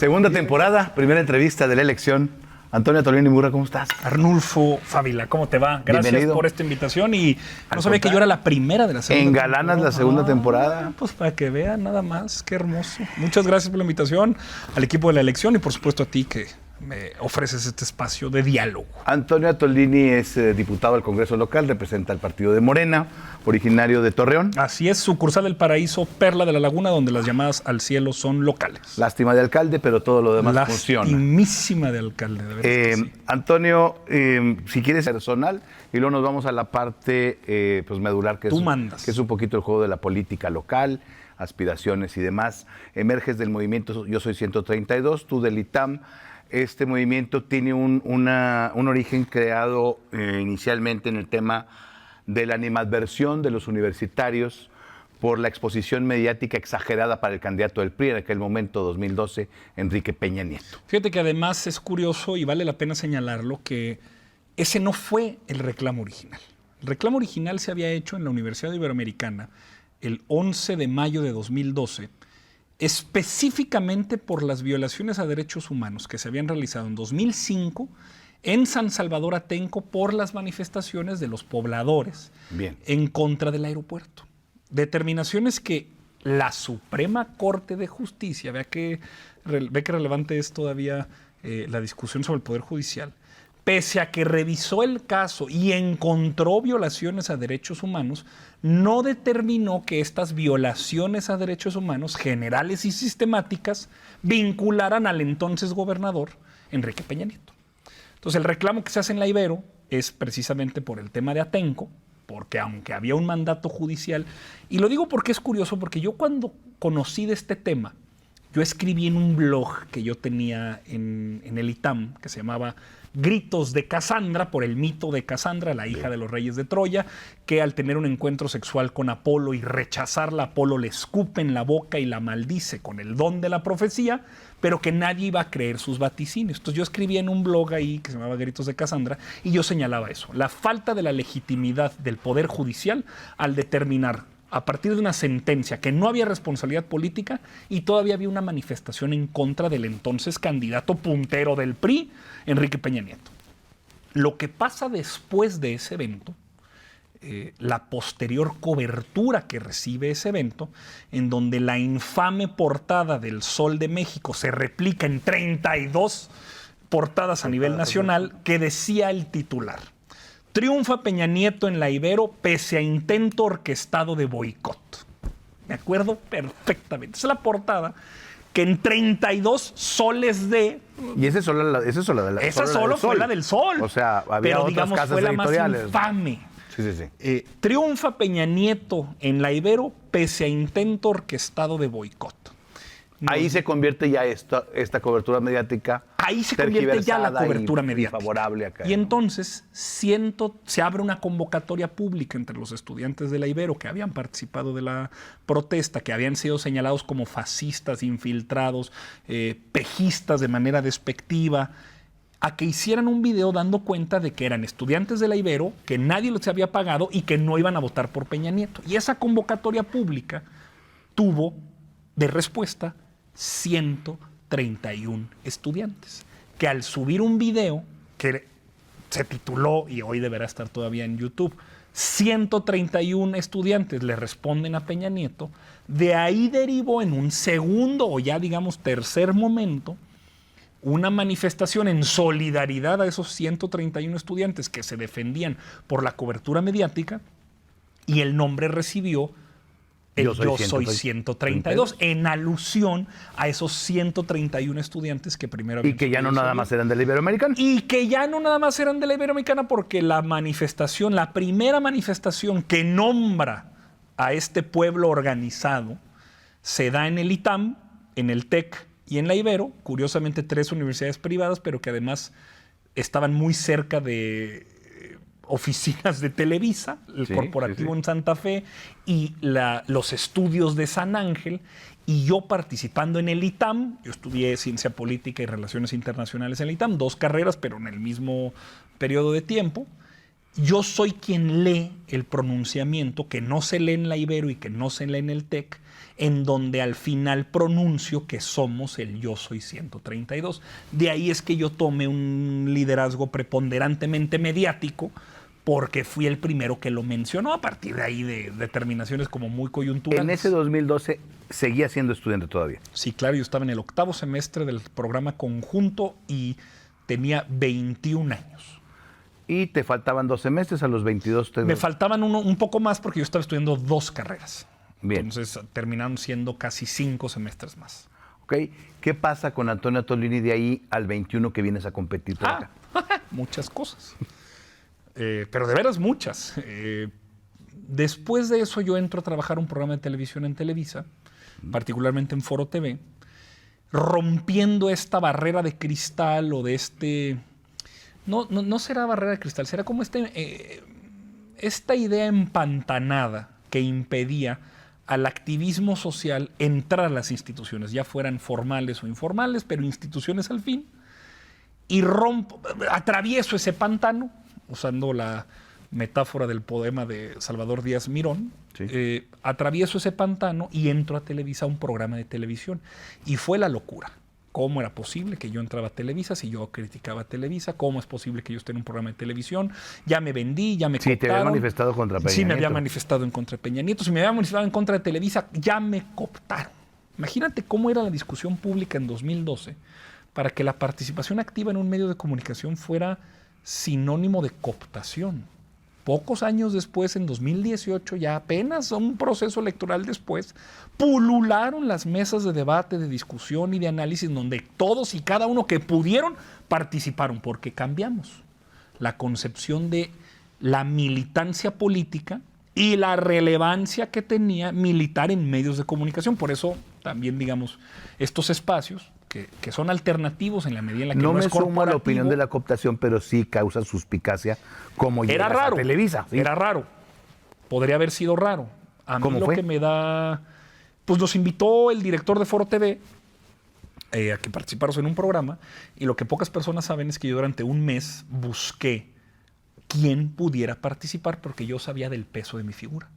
Segunda temporada, primera entrevista de la elección. Antonio Tolini Murra, ¿cómo estás? Arnulfo Fávila, ¿cómo te va? Gracias Bienvenido. por esta invitación y no sabía que yo era la primera de la segunda Engalanas temporada. la segunda temporada. Pues para que vean nada más, qué hermoso. Muchas gracias por la invitación al equipo de la elección y por supuesto a ti que me ofreces este espacio de diálogo. Antonio Tolini es diputado al Congreso local, representa al partido de Morena, originario de Torreón. Así es, sucursal del Paraíso, Perla de la Laguna, donde las llamadas al cielo son locales. Lástima de alcalde, pero todo lo demás funciona. Lastimísima de alcalde, de verdad que sí. Antonio, si quieres personal, y luego nos vamos a la parte pues medular, que Tú es, mandas. que es un poquito el juego de la política local, aspiraciones y demás. Emerges del movimiento Yo Soy 132, tú del ITAM. Este movimiento tiene un origen creado inicialmente en el tema de la animadversión de los universitarios por la exposición mediática exagerada para el candidato del PRI en aquel momento, 2012, Enrique Peña Nieto. Fíjate que además es curioso y vale la pena señalarlo que ese no fue el reclamo original. El reclamo original se había hecho en la Universidad Iberoamericana el 11 de mayo de 2012, específicamente por las violaciones a derechos humanos que se habían realizado en 2005 en San Salvador Atenco por las manifestaciones de los pobladores en contra del aeropuerto. Determinaciones que la Suprema Corte de Justicia, ve que relevante es todavía la discusión sobre el Poder Judicial, pese a que revisó el caso y encontró violaciones a derechos humanos, no determinó que estas violaciones a derechos humanos generales y sistemáticas vincularan al entonces gobernador Enrique Peña Nieto. Entonces el reclamo que se hace en la Ibero es precisamente por el tema de Atenco, porque aunque había un mandato judicial, y lo digo porque es curioso, porque yo cuando conocí de este tema, yo escribí en un blog que yo tenía en el ITAM, que se llamaba Gritos de Casandra, por el mito de Casandra, la hija de los reyes de Troya, que al tener un encuentro sexual con Apolo y rechazarla, Apolo le escupe en la boca y la maldice con el don de la profecía, pero que nadie iba a creer sus vaticinios. Entonces yo escribí en un blog ahí que se llamaba Gritos de Casandra y yo señalaba eso, la falta de la legitimidad del Poder Judicial al determinar a partir de una sentencia que no había responsabilidad política y todavía había una manifestación en contra del entonces candidato puntero del PRI, Enrique Peña Nieto. Lo que pasa después de ese evento, la posterior cobertura que recibe ese evento, en donde la infame portada del Sol de México se replica en 32 portadas a nivel nacional, que decía el titular: triunfa Peña Nieto en la Ibero pese a intento orquestado de boicot. Me acuerdo perfectamente. Esa es la portada que en 32 soles de... Y esa solo fue la del Sol. O sea, había pero otras digamos casas fue la más editoriales. infame. Sí. Triunfa Peña Nieto en la Ibero pese a intento orquestado de boicot. Ahí se convierte ya esta cobertura mediática. Ahí se convierte ya la cobertura mediática. Favorable acá. Y entonces se abre una convocatoria pública entre los estudiantes de la Ibero que habían participado de la protesta, que habían sido señalados como fascistas, infiltrados, pejistas de manera despectiva, a que hicieran un video dando cuenta de que eran estudiantes de la Ibero, que nadie les había pagado y que no iban a votar por Peña Nieto. Y esa convocatoria pública tuvo de respuesta 131 estudiantes, que al subir un video que se tituló, y hoy deberá estar todavía en YouTube, 131 estudiantes le responden a Peña Nieto, de ahí derivó en un segundo o ya digamos tercer momento una manifestación en solidaridad a esos 131 estudiantes que se defendían por la cobertura mediática, y el nombre recibió Yo soy 132, en alusión a esos 131 estudiantes que primero habían... Y que ya no nada más eran de la Iberoamericana. Y que ya no nada más eran de la Iberoamericana, porque la primera manifestación que nombra a este pueblo organizado se da en el ITAM, en el TEC y en la Ibero, curiosamente 3 universidades privadas, pero que además estaban muy cerca de oficinas de Televisa, el corporativo en Santa Fe y los estudios de San Ángel, y yo participando en el ITAM. Yo estudié Ciencia Política y Relaciones Internacionales en el ITAM, 2 carreras, pero en el mismo periodo de tiempo. yo soy quien lee el pronunciamiento que no se lee en la Ibero y que no se lee en el TEC, en donde al final pronuncio que somos el Yo Soy 132. De ahí es que yo tome un liderazgo preponderantemente mediático, porque fui el primero que lo mencionó. A partir de ahí de determinaciones como muy coyunturales. En ese 2012 seguía siendo estudiante todavía. Sí, claro, yo estaba en el 8º semestre del programa conjunto y tenía 21 años. Y te faltaban 2 semestres, a los 22. Me faltaban un poco más porque yo estaba estudiando 2 carreras. Bien. Entonces terminaron siendo casi 5 semestres más. Ok. ¿Qué pasa con Antonio Tolini de ahí al 21 que vienes a competir por acá? Muchas cosas. Pero de veras muchas. Después de eso yo entro a trabajar un programa de televisión en Televisa, particularmente en Foro TV, rompiendo esta barrera de cristal o de este... No será barrera de cristal, será como esta idea empantanada que impedía al activismo social entrar a las instituciones, ya fueran formales o informales, pero instituciones al fin, y atravieso ese pantano, usando la metáfora del poema de Salvador Díaz Mirón, sí. Atravieso ese pantano y entro a Televisa, a un programa de televisión. Y fue la locura. ¿Cómo era posible que yo entraba a Televisa si yo criticaba a Televisa? ¿Cómo es posible que yo esté en un programa de televisión? Ya me vendí, ya me cooptaron. Sí, te había manifestado contra Peña Nieto. Sí, me había manifestado en contra de Peña Nieto. Si me había manifestado en contra de Televisa, ya me cooptaron. Imagínate cómo era la discusión pública en 2012 para que la participación activa en un medio de comunicación fuera sinónimo de cooptación. Pocos años después, en 2018, ya apenas un proceso electoral después, pulularon las mesas de debate, de discusión y de análisis donde todos y cada uno que pudieron participaron, porque cambiamos la concepción de la militancia política y la relevancia que tenía militar en medios de comunicación. Por eso también, digamos, estos espacios que son alternativos en la medida en la que no es corporativo. No me sumo a la opinión de la cooptación, pero sí causa suspicacia como era raro, a Televisa. ¿Sí? Era raro. Podría haber sido raro. A mí lo que me da... Pues nos invitó el director de Foro TV a que participáramos en un programa, y lo que pocas personas saben es que yo durante un mes busqué quién pudiera participar porque yo sabía del peso de mi figura.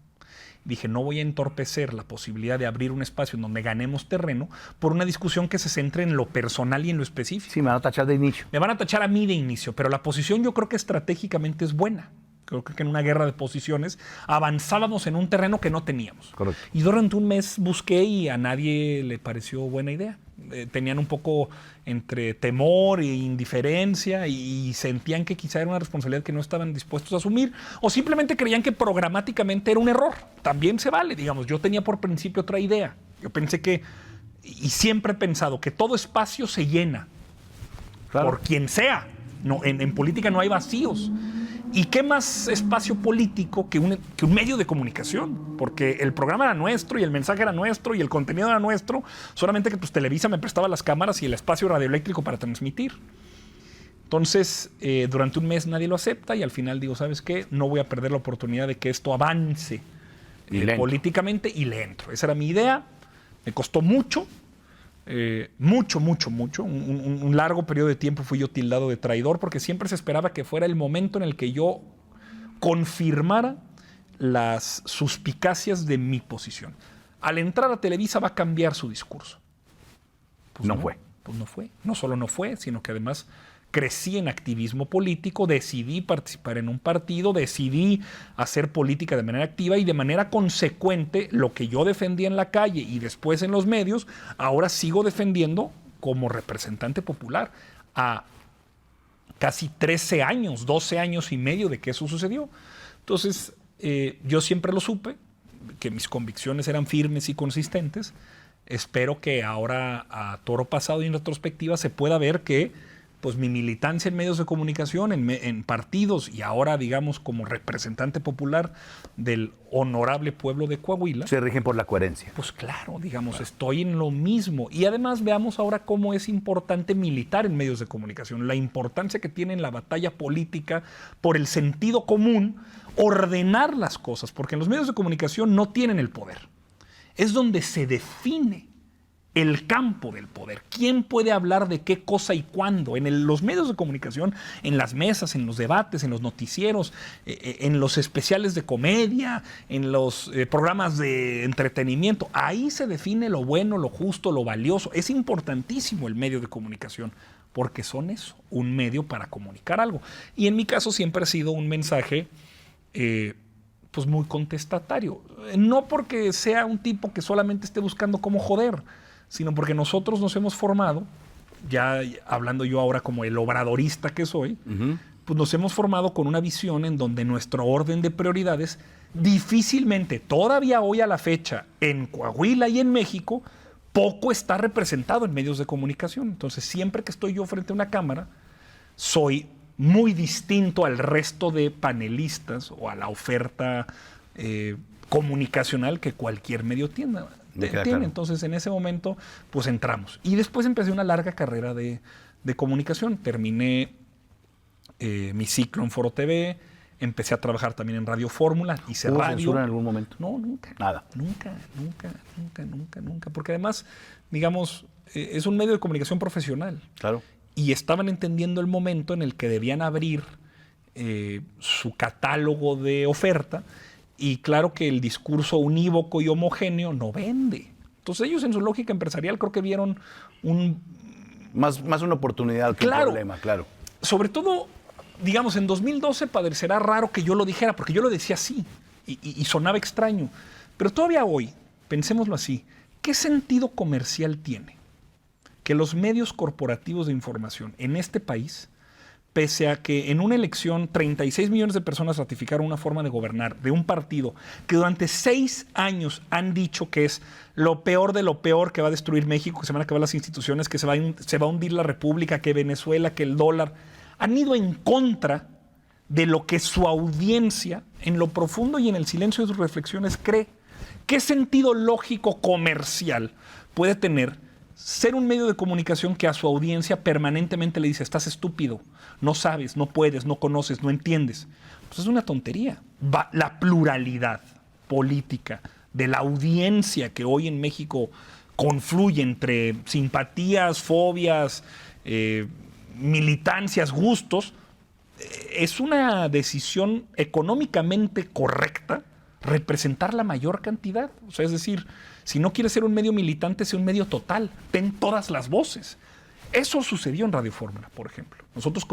Dije, no voy a entorpecer la posibilidad de abrir un espacio en donde ganemos terreno por una discusión que se centre en lo personal y en lo específico. Sí, me van a tachar de inicio. Me van a tachar a mí de inicio, pero la posición yo creo que estratégicamente es buena. Creo que en una guerra de posiciones avanzábamos en un terreno que no teníamos. Correcto. Y durante un mes busqué y a nadie le pareció buena idea. Tenían un poco entre temor e indiferencia y sentían que quizá era una responsabilidad que no estaban dispuestos a asumir, o simplemente creían que programáticamente era un error. También se vale, digamos. Yo tenía por principio otra idea. Yo pensé que, y siempre he pensado, que todo espacio se llena, claro, por quien sea. No, en política no hay vacíos. ¿Y qué más espacio político que un medio de comunicación? Porque el programa era nuestro y el mensaje era nuestro y el contenido era nuestro, solamente que pues Televisa me prestaba las cámaras y el espacio radioeléctrico para transmitir. Entonces, durante un mes nadie lo acepta y al final digo, ¿sabes qué? No voy a perder la oportunidad de que esto avance políticamente, y le entro. Esa era mi idea. Me costó mucho. Mucho. Un largo periodo de tiempo fui yo tildado de traidor porque siempre se esperaba que fuera el momento en el que yo confirmara las suspicacias de mi posición. Al entrar a Televisa va a cambiar su discurso. Pues no fue. Pues no fue. No solo no fue, sino que además crecí en activismo político, decidí participar en un partido, decidí hacer política de manera activa y de manera consecuente lo que yo defendía en la calle y después en los medios, ahora sigo defendiendo como representante popular a casi 13 años, 12 años y medio de que eso sucedió. Entonces, yo siempre lo supe, que mis convicciones eran firmes y consistentes. Espero que ahora, a toro pasado y en retrospectiva, se pueda ver que pues mi militancia en medios de comunicación, en partidos y ahora, digamos, como representante popular del honorable pueblo de Coahuila, se rigen por la coherencia. Pues claro, digamos, estoy en lo mismo. Y además veamos ahora cómo es importante militar en medios de comunicación, la importancia que tiene en la batalla política por el sentido común, ordenar las cosas, porque en los medios de comunicación no tienen el poder. Es donde se define el campo del poder. ¿Quién puede hablar de qué cosa y cuándo? En los medios de comunicación, en las mesas, en los debates, en los noticieros, en los especiales de comedia, en los programas de entretenimiento. Ahí se define lo bueno, lo justo, lo valioso. Es importantísimo el medio de comunicación, porque son eso, un medio para comunicar algo. Y en mi caso siempre ha sido un mensaje pues muy contestatario. No porque sea un tipo que solamente esté buscando cómo joder, sino porque nosotros nos hemos formado, ya hablando yo ahora como el obradorista que soy, pues nos hemos formado con una visión en donde nuestro orden de prioridades difícilmente, todavía hoy a la fecha, en Coahuila y en México, poco está representado en medios de comunicación. Entonces, siempre que estoy yo frente a una cámara, soy muy distinto al resto de panelistas o a la oferta comunicacional que cualquier medio tiene. Claro. Entonces, en ese momento, pues entramos. Y después empecé una larga carrera de comunicación. Terminé mi ciclo en Foro TV, empecé a trabajar también en Radio Fórmula, hice ¿Hubo radio. censura en algún momento? No, nunca. Nada. Nunca. Porque además, digamos, es un medio de comunicación profesional. Claro. Y estaban entendiendo el momento en el que debían abrir su catálogo de oferta. Y claro que el discurso unívoco y homogéneo no vende. Entonces ellos en su lógica empresarial creo que vieron Más una oportunidad que un problema, claro. Sobre todo, digamos, en 2012 parecerá raro que yo lo dijera, porque yo lo decía así y sonaba extraño. Pero todavía hoy, pensémoslo así, ¿qué sentido comercial tiene que los medios corporativos de información en este país, pese a que en una elección 36 millones de personas ratificaron una forma de gobernar de un partido que durante 6 años han dicho que es lo peor de lo peor, que va a destruir México, que se van a acabar las instituciones, que se va a hundir la República, que Venezuela, que el dólar, han ido en contra de lo que su audiencia, en lo profundo y en el silencio de sus reflexiones, cree? ¿Qué sentido lógico comercial puede tener ser un medio de comunicación que a su audiencia permanentemente le dice: estás estúpido, no sabes, no puedes, no conoces, no entiendes? Pues es una tontería. La pluralidad política de la audiencia que hoy en México confluye entre simpatías, fobias, militancias, gustos, es una decisión económicamente correcta representar la mayor cantidad. O sea, es decir, si no quieres ser un medio militante, sea un medio total. Ten todas las voces. Eso sucedió en Radio Fórmula, por ejemplo. Nosotros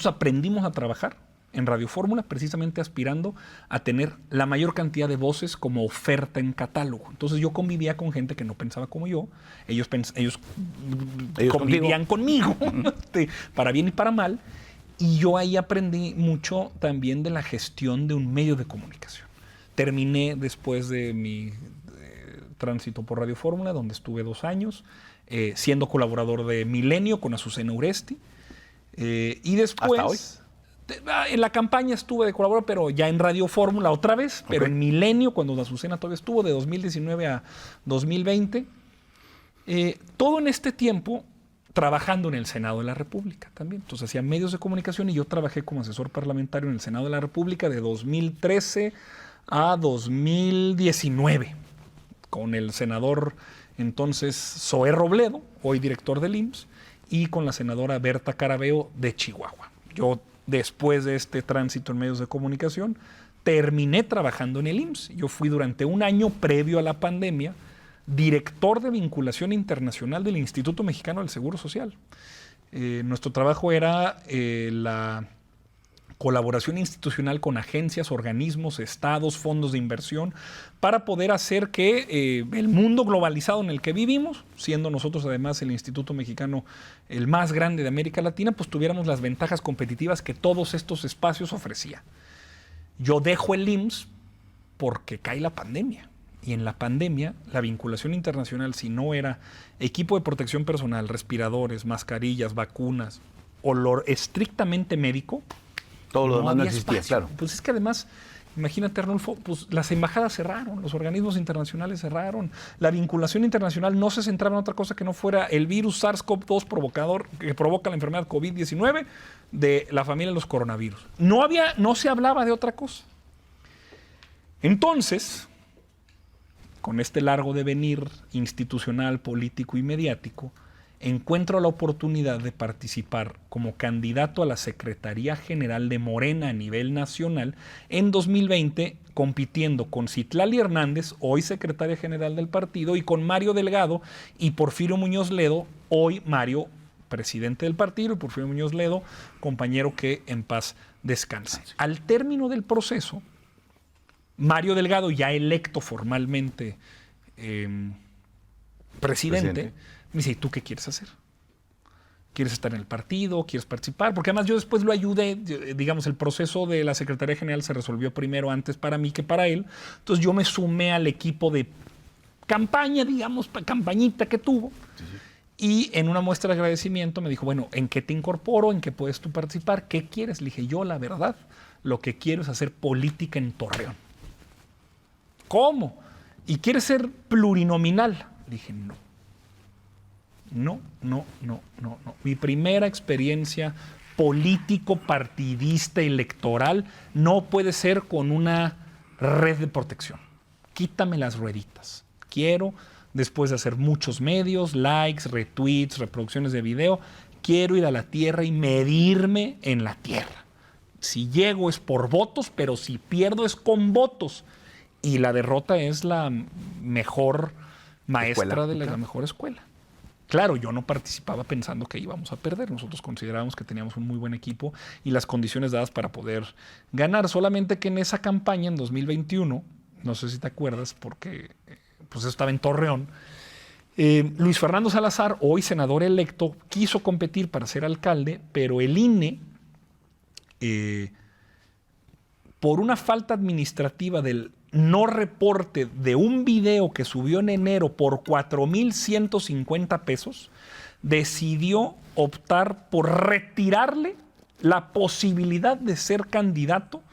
aprendimos a trabajar en Radio Fórmula precisamente aspirando a tener la mayor cantidad de voces como oferta en catálogo. Entonces yo convivía con gente que no pensaba como yo. Ellos convivían conmigo, para bien y para mal. Y yo ahí aprendí mucho también de la gestión de un medio de comunicación. Terminé después de mi tránsito por Radio Fórmula, donde estuve 2 años, siendo colaborador de Milenio con Azucena Uresti. Y después... ¿Hasta hoy? En la campaña estuve de colaborador, pero ya en Radio Fórmula otra vez, pero en Milenio, cuando Azucena todavía estuvo, de 2019 a 2020. Todo en este tiempo trabajando en el Senado de la República también. Entonces hacía medios de comunicación y yo trabajé como asesor parlamentario en el Senado de la República de 2013 a 2019 con el senador entonces Zoé Robledo, hoy director del IMSS, y con la senadora Berta Carabeo de Chihuahua. Yo, después de este tránsito en medios de comunicación, terminé trabajando en el IMSS. Yo fui durante 1 año previo a la pandemia director de vinculación internacional del Instituto Mexicano del Seguro Social. Nuestro trabajo era la colaboración institucional con agencias, organismos, estados, fondos de inversión, para poder hacer que el mundo globalizado en el que vivimos, siendo nosotros además el Instituto Mexicano el más grande de América Latina, pues tuviéramos las ventajas competitivas que todos estos espacios ofrecían. Yo dejo el IMSS porque cae la pandemia. Y en la pandemia, la vinculación internacional, si no era equipo de protección personal, respiradores, mascarillas, vacunas, o lo estrictamente médico, todo lo demás no existía, espacio. Claro. Pues es que además, imagínate, Arnulfo, pues las embajadas cerraron, los organismos internacionales cerraron, la vinculación internacional no se centraba en otra cosa que no fuera el virus SARS-CoV-2 provocador que provoca la enfermedad COVID-19 de la familia de los coronavirus. No se hablaba de otra cosa. Entonces, con este largo devenir institucional, político y mediático, encuentro la oportunidad de participar como candidato a la Secretaría General de Morena a nivel nacional en 2020, compitiendo con Citlali Hernández, hoy secretaria general del partido, y con Mario Delgado y Porfirio Muñoz Ledo, hoy Mario, presidente del partido, y Porfirio Muñoz Ledo, compañero que en paz descanse. Al término del proceso, Mario Delgado, ya electo formalmente presidente, me dice, ¿y tú qué quieres hacer? ¿Quieres estar en el partido? ¿Quieres participar? Porque además yo después lo ayudé, digamos, el proceso de la Secretaría General se resolvió primero antes para mí que para él. Entonces yo me sumé al equipo de campaña, digamos, campañita que tuvo. Sí. Y en una muestra de agradecimiento me dijo, bueno, ¿en qué te incorporo? ¿En qué puedes tú participar? ¿Qué quieres? Le dije, yo la verdad, lo que quiero es hacer política en Torreón. ¿Cómo? ¿Y quieres ser plurinominal? Le dije, no. No. Mi primera experiencia político-partidista electoral no puede ser con una red de protección. Quítame las rueditas. Quiero, después de hacer muchos medios, likes, retweets, reproducciones de video, quiero ir a la tierra y medirme en la tierra. Si llego es por votos, pero si pierdo es con votos. Y la derrota es la mejor maestra de la mejor escuela. Claro, yo no participaba pensando que íbamos a perder. Nosotros considerábamos que teníamos un muy buen equipo y las condiciones dadas para poder ganar. Solamente que en esa campaña, en 2021, no sé si te acuerdas, porque pues eso estaba en Torreón, Luis Fernando Salazar, hoy senador electo, quiso competir para ser alcalde, pero el INE, por una falta administrativa del no reporte de un video que subió en enero por 4,150 pesos, decidió optar por retirarle la posibilidad de ser candidato,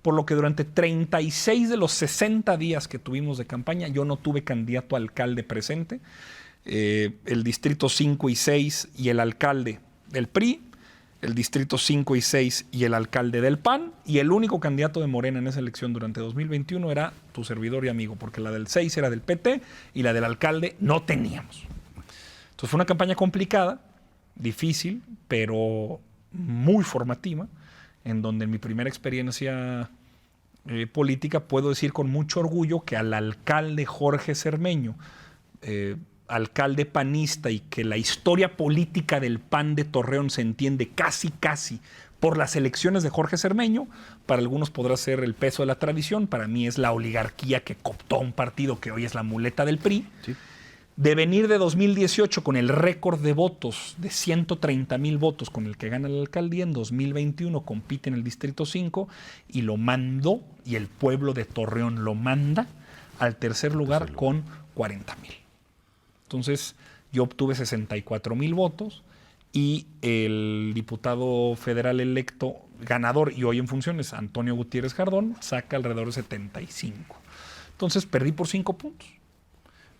por lo que durante 36 de los 60 días que tuvimos de campaña, yo no tuve candidato a alcalde presente. El distrito 5 y 6 y el alcalde del PRI, el distrito 5 y 6 y el alcalde del PAN, y el único candidato de Morena en esa elección durante 2021 era tu servidor y amigo, porque la del 6 era del PT y la del alcalde no teníamos. Entonces fue una campaña complicada, difícil, pero muy formativa, en donde en mi primera experiencia política puedo decir con mucho orgullo que al alcalde Jorge Cermeño, alcalde panista, y que la historia política del PAN de Torreón se entiende casi por las elecciones de Jorge Cermeño. Para algunos podrá ser el peso de la tradición, para mí es la oligarquía que cooptó un partido que hoy es la muleta del PRI. Sí. De venir de 2018 con el récord de votos de 130,000 votos con el que gana la alcaldía, en 2021 compite en el distrito 5 y lo mandó, y el pueblo de Torreón lo manda al tercer lugar con 40,000. Entonces, yo obtuve 64,000 votos y el diputado federal electo ganador y hoy en funciones, Antonio Gutiérrez Jardón, saca alrededor de 75. Entonces, perdí por 5 puntos.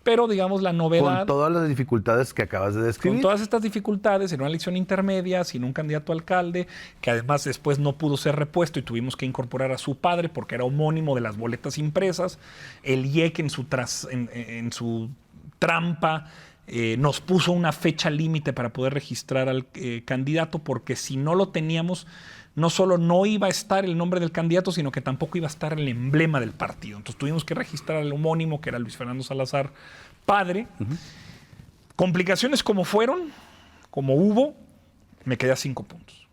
Pero, digamos, la novedad... Con todas las dificultades que acabas de describir. Con todas estas dificultades, en una elección intermedia, sin un candidato a alcalde, que además después no pudo ser repuesto y tuvimos que incorporar a su padre porque era homónimo de las boletas impresas. El IEC en su trampa nos puso una fecha límite para poder registrar al candidato, porque si no lo teníamos, no solo no iba a estar el nombre del candidato, sino que tampoco iba a estar el emblema del partido. Entonces tuvimos que registrar al homónimo, que era Luis Fernando Salazar, padre. Complicaciones como hubo, me quedé a 5 puntos.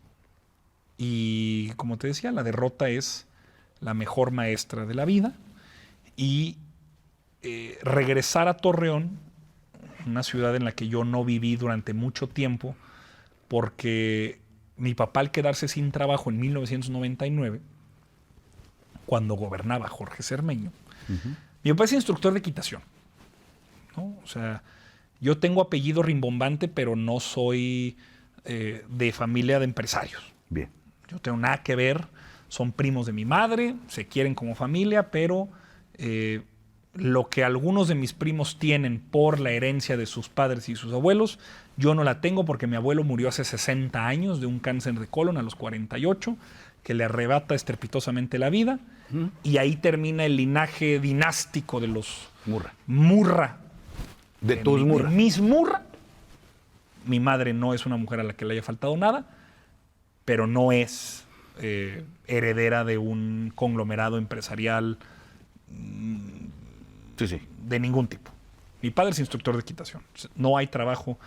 Y como te decía, la derrota es la mejor maestra de la vida. Y regresar a Torreón, una ciudad en la que yo no viví durante mucho tiempo, porque mi papá, al quedarse sin trabajo en 1999, cuando gobernaba Jorge Cermeño, mi papá es instructor de equitación, ¿no? O sea, yo tengo apellido rimbombante, pero no soy de familia de empresarios. Bien. Yo tengo nada que ver, son primos de mi madre, se quieren como familia, pero lo que algunos de mis primos tienen por la herencia de sus padres y sus abuelos, yo no la tengo, porque mi abuelo murió hace 60 años de un cáncer de colon a los 48, que le arrebata estrepitosamente la vida, y ahí termina el linaje dinástico de los Murra. De tus Murra. Mis Murra. Mi madre no es una mujer a la que le haya faltado nada, pero no es heredera de un conglomerado empresarial de ningún tipo. Mi padre es instructor de equitación. No hay trabajo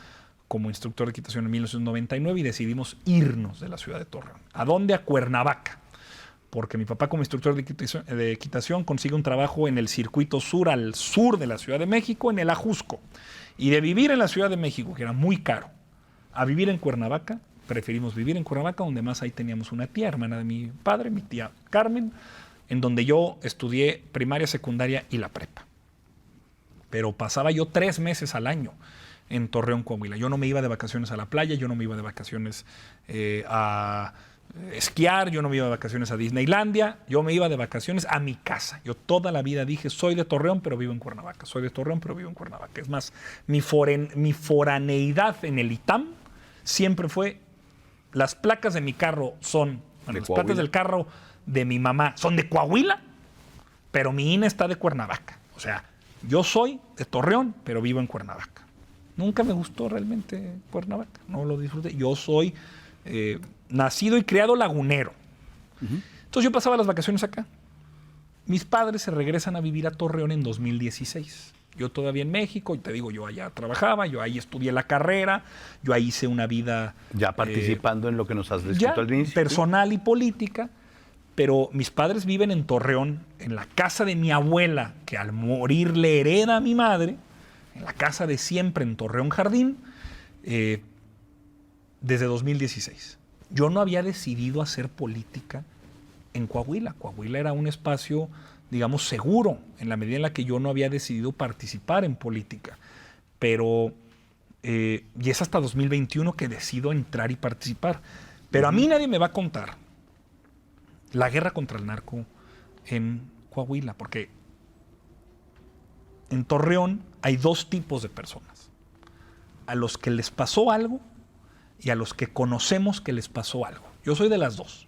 como instructor de equitación en 1999 y decidimos irnos de la ciudad de Torreón. ¿A dónde? A Cuernavaca. Porque mi papá como instructor de equitación consigue un trabajo en el circuito sur, al sur de la Ciudad de México, en el Ajusco. Y de vivir en la Ciudad de México, que era muy caro, a vivir en Cuernavaca, preferimos vivir en Cuernavaca, donde más ahí teníamos una tía, hermana de mi padre, mi tía Carmen, en donde yo estudié primaria, secundaria y la prepa. Pero pasaba yo 3 meses al año en Torreón, Coahuila. Yo no me iba de vacaciones a la playa, yo no me iba de vacaciones a esquiar, yo no me iba de vacaciones a Disneylandia, yo me iba de vacaciones a mi casa. Yo toda la vida dije, soy de Torreón, pero vivo en Cuernavaca. Soy de Torreón, pero vivo en Cuernavaca. Es más, mi foraneidad en el ITAM siempre fue, las placas de mi carro son, las placas del carro de mi mamá son de Coahuila, pero mi INE está de Cuernavaca. O sea, yo soy de Torreón, pero vivo en Cuernavaca. Nunca me gustó realmente Cuernavaca, no lo disfruté. Yo soy nacido y criado lagunero. Entonces yo pasaba las vacaciones acá. Mis padres se regresan a vivir a Torreón en 2016. Yo todavía en México, y te digo, yo allá trabajaba, yo ahí estudié la carrera, yo ahí hice una vida... Ya participando en lo que nos has descrito al inicio. Personal y política, pero mis padres viven en Torreón, en la casa de mi abuela, que al morir le hereda a mi madre, en la casa de siempre en Torreón Jardín, desde 2016. Yo no había decidido hacer política en Coahuila. Coahuila era un espacio, digamos, seguro, en la medida en la que yo no había decidido participar en política. Pero, y es hasta 2021 que decido entrar y participar. Pero a mí nadie me va a contar la guerra contra el narco en Coahuila, porque en Torreón hay 2 tipos de personas. A los que les pasó algo y a los que conocemos que les pasó algo. Yo soy de las 2.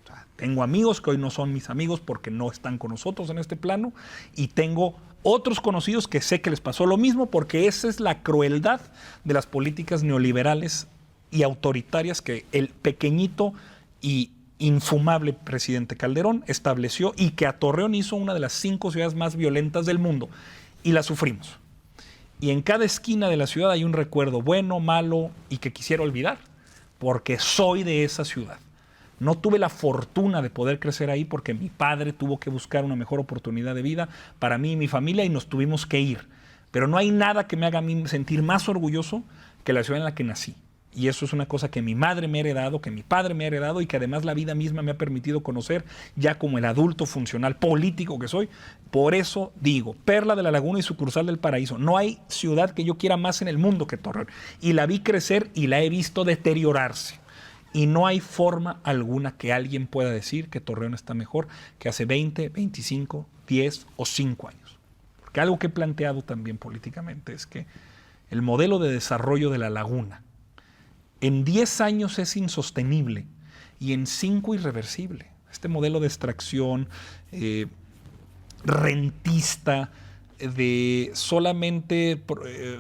O sea, tengo amigos que hoy no son mis amigos porque no están con nosotros en este plano, y tengo otros conocidos que sé que les pasó lo mismo, porque esa es la crueldad de las políticas neoliberales y autoritarias que el pequeñito y infumable presidente Calderón estableció, y que a Torreón hizo una de las 5 ciudades más violentas del mundo, y la sufrimos. Y en cada esquina de la ciudad hay un recuerdo bueno, malo y que quisiera olvidar, porque soy de esa ciudad. No tuve la fortuna de poder crecer ahí porque mi padre tuvo que buscar una mejor oportunidad de vida para mí y mi familia, y nos tuvimos que ir. Pero no hay nada que me haga a mí sentir más orgulloso que la ciudad en la que nací. Y eso es una cosa que mi madre me ha heredado, que mi padre me ha heredado, y que además la vida misma me ha permitido conocer ya como el adulto funcional político que soy. Por eso digo, Perla de la Laguna y sucursal del Paraíso. No hay ciudad que yo quiera más en el mundo que Torreón. Y la vi crecer y la he visto deteriorarse. Y no hay forma alguna que alguien pueda decir que Torreón está mejor que hace 20, 25, 10 o 5 años. Porque algo que he planteado también políticamente es que el modelo de desarrollo de la laguna en 10 años es insostenible y en 5 irreversible. Este modelo de extracción rentista, de solamente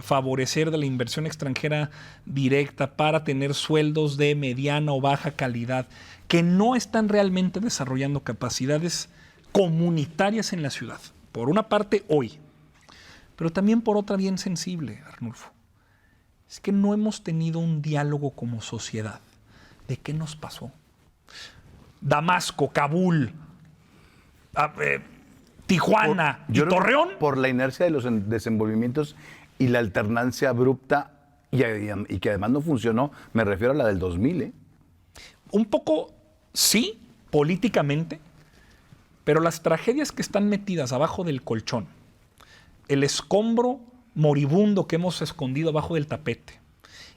favorecer de la inversión extranjera directa para tener sueldos de mediana o baja calidad, que no están realmente desarrollando capacidades comunitarias en la ciudad. Por una parte, hoy, pero también por otra bien sensible, Arnulfo. Es que no hemos tenido un diálogo como sociedad. ¿De qué nos pasó? Damasco, Kabul, Tijuana y Torreón. Por la inercia de los desenvolvimientos y la alternancia abrupta y que además no funcionó, me refiero a la del 2000. Un poco, sí, políticamente, pero las tragedias que están metidas abajo del colchón, el escombro moribundo que hemos escondido abajo del tapete,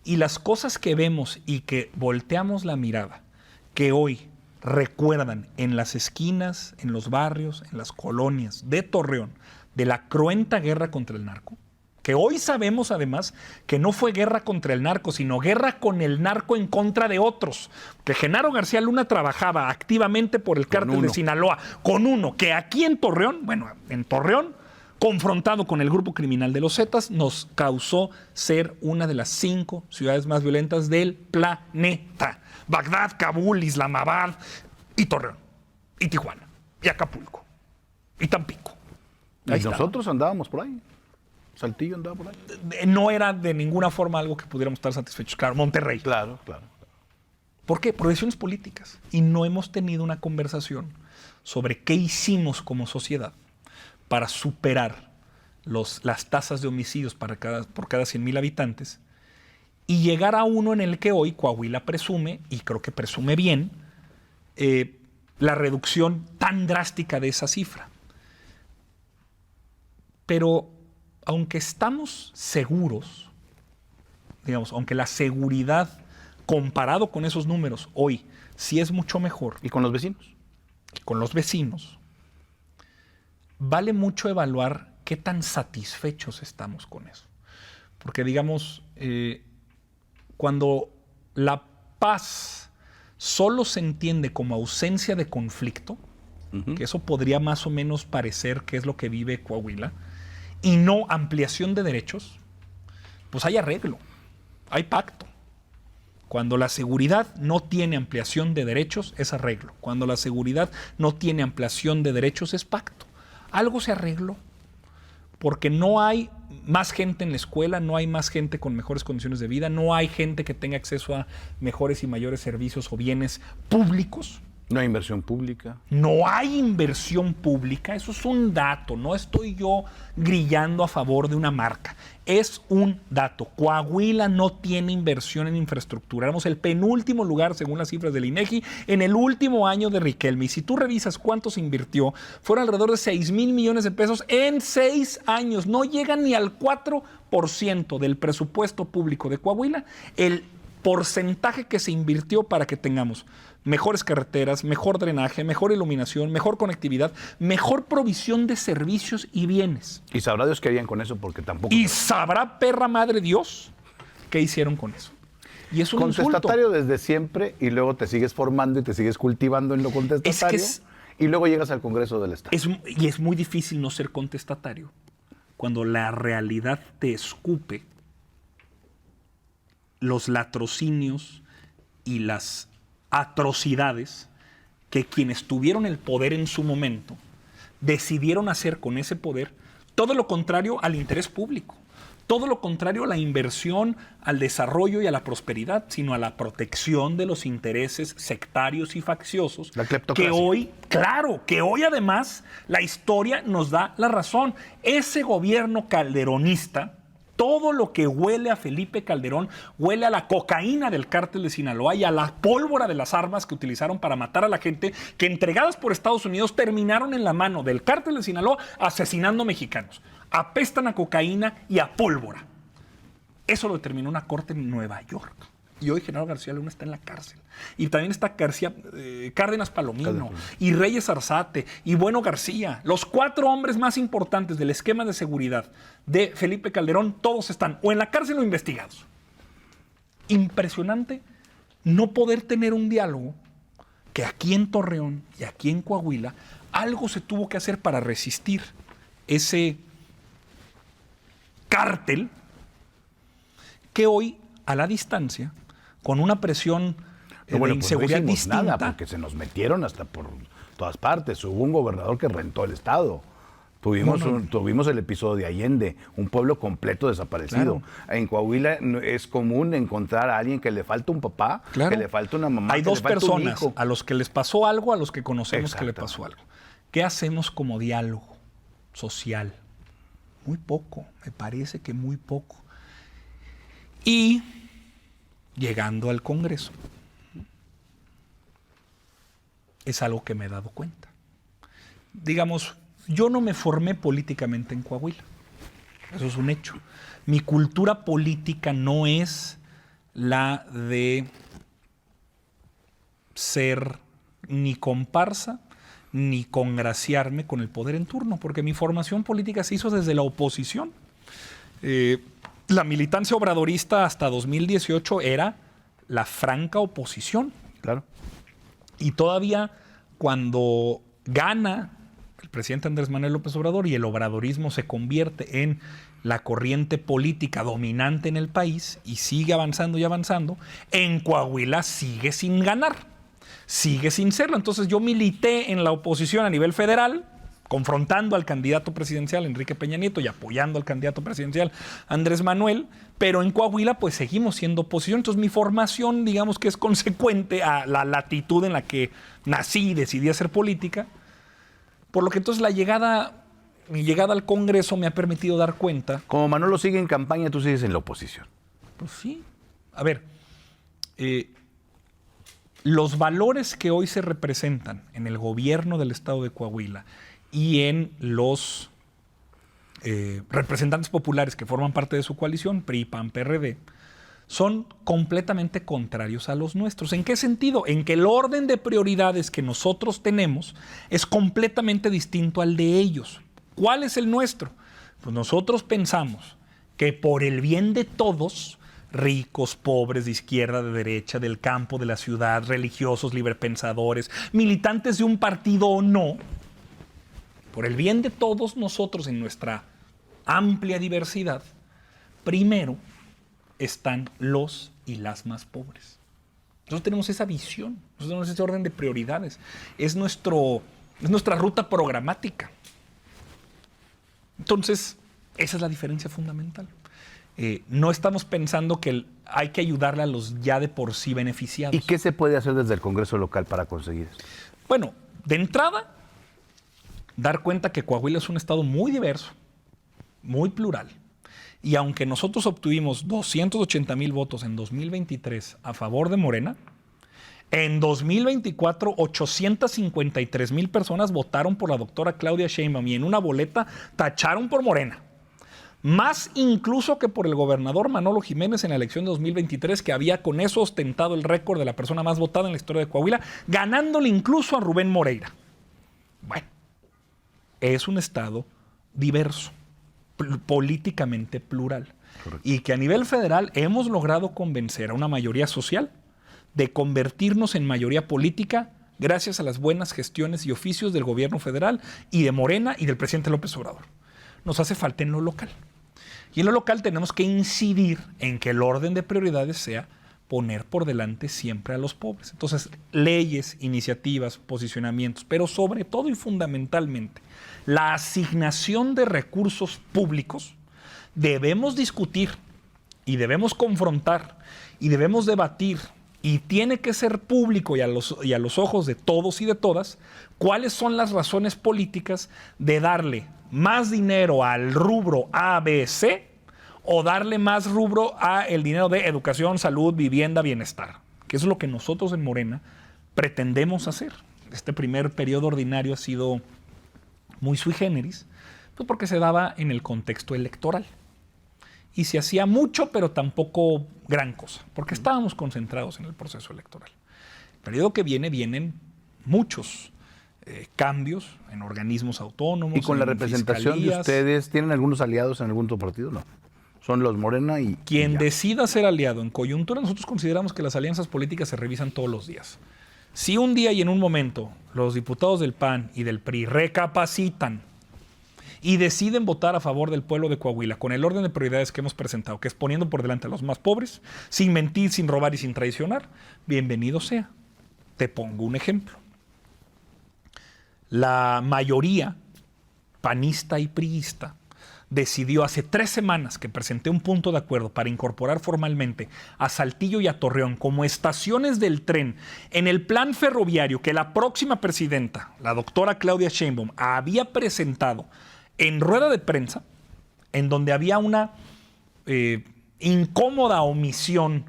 y las cosas que vemos y que volteamos la mirada, que hoy recuerdan en las esquinas, en los barrios, en las colonias de Torreón, de la cruenta guerra contra el narco, que hoy sabemos además que no fue guerra contra el narco, sino guerra con el narco en contra de otros, que Genaro García Luna trabajaba activamente por el cártel de Sinaloa, con uno que aquí en Torreón, bueno, en Torreón, confrontado con el grupo criminal de los Zetas, nos causó ser una de las 5 ciudades más violentas del planeta. Bagdad, Kabul, Islamabad y Torreón, y Tijuana, y Acapulco, y Tampico. Y nosotros andábamos por ahí. Saltillo andaba por ahí. No era de ninguna forma algo que pudiéramos estar satisfechos. Claro, Monterrey. Claro. ¿Por qué? Por decisiones políticas. Y no hemos tenido una conversación sobre qué hicimos como sociedad para superar las tasas de homicidios por cada 100,000 habitantes y llegar a uno en el que hoy Coahuila presume, y creo que presume bien, la reducción tan drástica de esa cifra. Pero aunque estamos seguros, digamos, aunque la seguridad comparado con esos números hoy sí es mucho mejor. ¿Y con los vecinos? Con los vecinos, vale mucho evaluar qué tan satisfechos estamos con eso. Porque, digamos, cuando la paz solo se entiende como ausencia de conflicto, que eso podría más o menos parecer que es lo que vive Coahuila, y no ampliación de derechos, pues hay arreglo, hay pacto. Cuando la seguridad no tiene ampliación de derechos, es arreglo. Cuando la seguridad no tiene ampliación de derechos, es pacto. Algo se arregló. Porque no hay más gente en la escuela, no hay más gente con mejores condiciones de vida, no hay gente que tenga acceso a mejores y mayores servicios o bienes públicos. No hay inversión pública. No hay inversión pública, eso es un dato, no estoy yo grillando a favor de una marca. Es un dato. Coahuila no tiene inversión en infraestructura. Éramos el penúltimo lugar, según las cifras del INEGI, en el último año de Riquelme. Y si tú revisas cuánto se invirtió, fueron alrededor de 6,000 millones de pesos en 6 años. No llegan ni al 4% del presupuesto público de Coahuila. El porcentaje que se invirtió para que tengamos mejores carreteras, mejor drenaje, mejor iluminación, mejor conectividad, mejor provisión de servicios y bienes. Y sabrá Dios qué harían con eso, porque tampoco... Y sabrá perra madre Dios qué hicieron con eso. Y es un contestatario insulto. desde siempre, y luego te sigues formando y te sigues cultivando en lo contestatario, y luego llegas al Congreso del Estado. Y es muy difícil no ser contestatario cuando la realidad te escupe los latrocinios y las atrocidades que quienes tuvieron el poder en su momento decidieron hacer con ese poder, todo lo contrario al interés público, todo lo contrario a la inversión, al desarrollo y a la prosperidad, sino a la protección de los intereses sectarios y facciosos. La cleptocracia. Que hoy además la historia nos da la razón. Ese gobierno calderonista, todo lo que huele a Felipe Calderón huele a la cocaína del cártel de Sinaloa y a la pólvora de las armas que utilizaron para matar a la gente, que entregadas por Estados Unidos terminaron en la mano del cártel de Sinaloa asesinando mexicanos. Apestan a cocaína y a pólvora. Eso lo determinó una corte en Nueva York. Y hoy Genaro García Luna está en la cárcel. Y también está Cárdenas Palomino, y Reyes Arzate, y Bueno García. Los 4 hombres más importantes del esquema de seguridad de Felipe Calderón, todos están o en la cárcel o investigados. Impresionante no poder tener un diálogo que aquí en Torreón y aquí en Coahuila algo se tuvo que hacer para resistir ese cártel que hoy, a la distancia, con una presión de inseguridad no distinta. Nada, porque se nos metieron hasta por todas partes. Hubo un gobernador que rentó el estado. Tuvimos el episodio de Allende, un pueblo completo desaparecido. Claro. En Coahuila es común encontrar a alguien que le falta un papá, que le falta una mamá. Hay 2 personas a los que les pasó algo, a los que conocemos que le pasó algo. ¿Qué hacemos como diálogo social? Muy poco, me parece que muy poco. Y llegando al Congreso, es algo que me he dado cuenta. Digamos, yo no me formé políticamente en Coahuila. Eso es un hecho. Mi cultura política no es la de ser ni comparsa ni congraciarme con el poder en turno, porque mi formación política se hizo desde la oposición. La militancia obradorista hasta 2018 era la franca oposición. Claro. Y todavía cuando gana el presidente Andrés Manuel López Obrador y el obradorismo se convierte en la corriente política dominante en el país y sigue avanzando y avanzando, en Coahuila sigue sin ganar, sigue sin serlo. Entonces yo milité en la oposición a nivel federal, confrontando al candidato presidencial Enrique Peña Nieto y apoyando al candidato presidencial Andrés Manuel, pero en Coahuila pues seguimos siendo oposición. Entonces mi formación, digamos que es consecuente a la latitud en la que nací y decidí hacer política, por lo que entonces mi llegada al Congreso me ha permitido dar cuenta. Como Manolo sigue en campaña, tú sigues en la oposición. Pues sí. A ver, los valores que hoy se representan en el gobierno del estado de Coahuila y en los representantes populares que forman parte de su coalición, PRI, PAN, PRD, son completamente contrarios a los nuestros. ¿En qué sentido? En que el orden de prioridades que nosotros tenemos es completamente distinto al de ellos. ¿Cuál es el nuestro? Pues nosotros pensamos que por el bien de todos, ricos, pobres, de izquierda, de derecha, del campo, de la ciudad, religiosos, librepensadores, militantes de un partido o no, por el bien de todos nosotros en nuestra amplia diversidad, primero están los y las más pobres. Nosotros tenemos esa visión, nosotros tenemos ese orden de prioridades. Es nuestra ruta programática. Entonces, esa es la diferencia fundamental. No estamos pensando que hay que ayudarle a los ya de por sí beneficiados. ¿Y qué se puede hacer desde el Congreso local para conseguir eso? Bueno, de entrada, dar cuenta que Coahuila es un estado muy diverso, muy plural. Y aunque nosotros obtuvimos 280,000 votos en 2023 a favor de Morena, en 2024 853,000 personas votaron por la doctora Claudia Sheinbaum y en una boleta tacharon por Morena. Más incluso que por el gobernador Manolo Jiménez en la elección de 2023, que había con eso ostentado el récord de la persona más votada en la historia de Coahuila, ganándole incluso a Rubén Moreira. Bueno, es un estado diverso, políticamente plural. Correcto. Y que a nivel federal hemos logrado convencer a una mayoría social de convertirnos en mayoría política gracias a las buenas gestiones y oficios del gobierno federal y de Morena y del presidente López Obrador. Nos hace falta en lo local. Y en lo local tenemos que incidir en que el orden de prioridades sea poner por delante siempre a los pobres. Entonces, leyes, iniciativas, posicionamientos, pero sobre todo y fundamentalmente, la asignación de recursos públicos, debemos discutir y debemos confrontar y debemos debatir y tiene que ser público y a los ojos de todos y de todas cuáles son las razones políticas de darle más dinero al rubro A, B, C o darle más rubro a el dinero de educación, salud, vivienda, bienestar, que es lo que nosotros en Morena pretendemos hacer. Este primer periodo ordinario ha sido muy sui generis, pues porque se daba en el contexto electoral. Y se hacía mucho, pero tampoco gran cosa, porque estábamos concentrados en el proceso electoral. El periodo que vienen muchos cambios en organismos autónomos. ¿Y con la representación de ustedes, tienen algunos aliados en algún otro partido? No. Son los Morena y... Quien decida ser aliado en coyuntura, nosotros consideramos que las alianzas políticas se revisan todos los días. Si un día y en un momento los diputados del PAN y del PRI recapacitan y deciden votar a favor del pueblo de Coahuila con el orden de prioridades que hemos presentado, que es poniendo por delante a los más pobres, sin mentir, sin robar y sin traicionar, bienvenido sea. Te pongo un ejemplo. La mayoría panista y priista decidió hace 3 semanas que presenté un punto de acuerdo para incorporar formalmente a Saltillo y a Torreón como estaciones del tren en el plan ferroviario que la próxima presidenta, la doctora Claudia Sheinbaum, había presentado en rueda de prensa, en donde había una incómoda omisión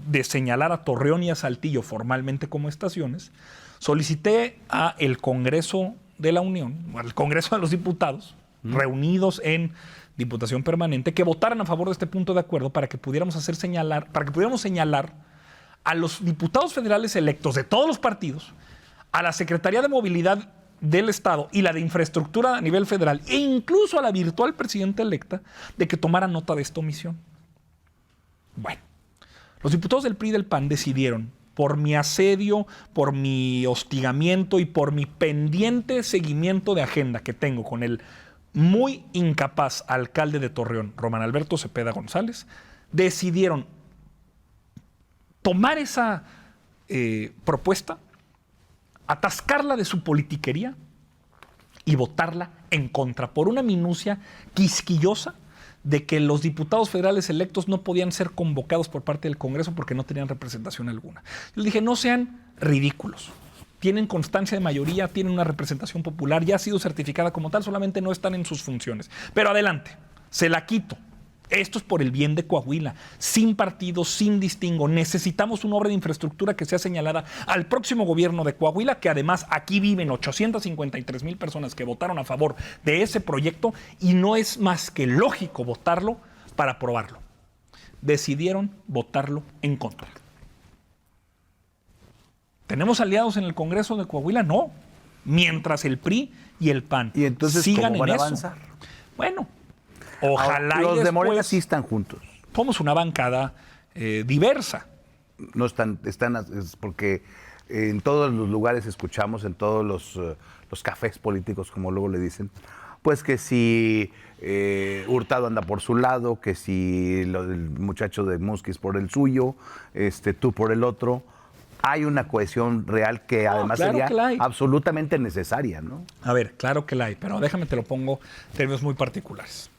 de señalar a Torreón y a Saltillo formalmente como estaciones. Solicité al Congreso de la Unión, al Congreso de los Diputados, reunidos en Diputación Permanente, que votaran a favor de este punto de acuerdo para que pudiéramos señalar a los diputados federales electos de todos los partidos, a la Secretaría de Movilidad del Estado y la de Infraestructura a nivel federal, e incluso a la virtual presidenta electa, de que tomaran nota de esta omisión. Bueno, los diputados del PRI y del PAN decidieron por mi asedio, por mi hostigamiento y por mi pendiente seguimiento de agenda que tengo con el muy incapaz alcalde de Torreón, Román Alberto Cepeda González, decidieron tomar esa propuesta, atascarla de su politiquería y votarla en contra por una minucia quisquillosa de que los diputados federales electos no podían ser convocados por parte del Congreso porque no tenían representación alguna. Yo les dije, no sean ridículos. Tienen constancia de mayoría, tienen una representación popular, ya ha sido certificada como tal, solamente no están en sus funciones. Pero adelante, se la quito. Esto es por el bien de Coahuila, sin partido, sin distingo. Necesitamos una obra de infraestructura que sea señalada al próximo gobierno de Coahuila, que además aquí viven 853,000 personas que votaron a favor de ese proyecto y no es más que lógico votarlo para aprobarlo. Decidieron votarlo en contra. ¿Tenemos aliados en el Congreso de Coahuila? No. Mientras el PRI y el PAN ¿Y entonces sigan cómo van en a eso. avanzar? Bueno, ojalá Los y después de Morena sí están juntos. somos una bancada diversa. No están es porque en todos los lugares escuchamos, en todos los cafés políticos, como luego le dicen, pues que si Hurtado anda por su lado, que si el muchacho de Musquis por el suyo, tú por el otro. Hay una cohesión real que además claro sería que la hay. absolutamente necesaria, ¿no? A ver, claro que la hay, pero déjame te lo pongo en términos muy particulares.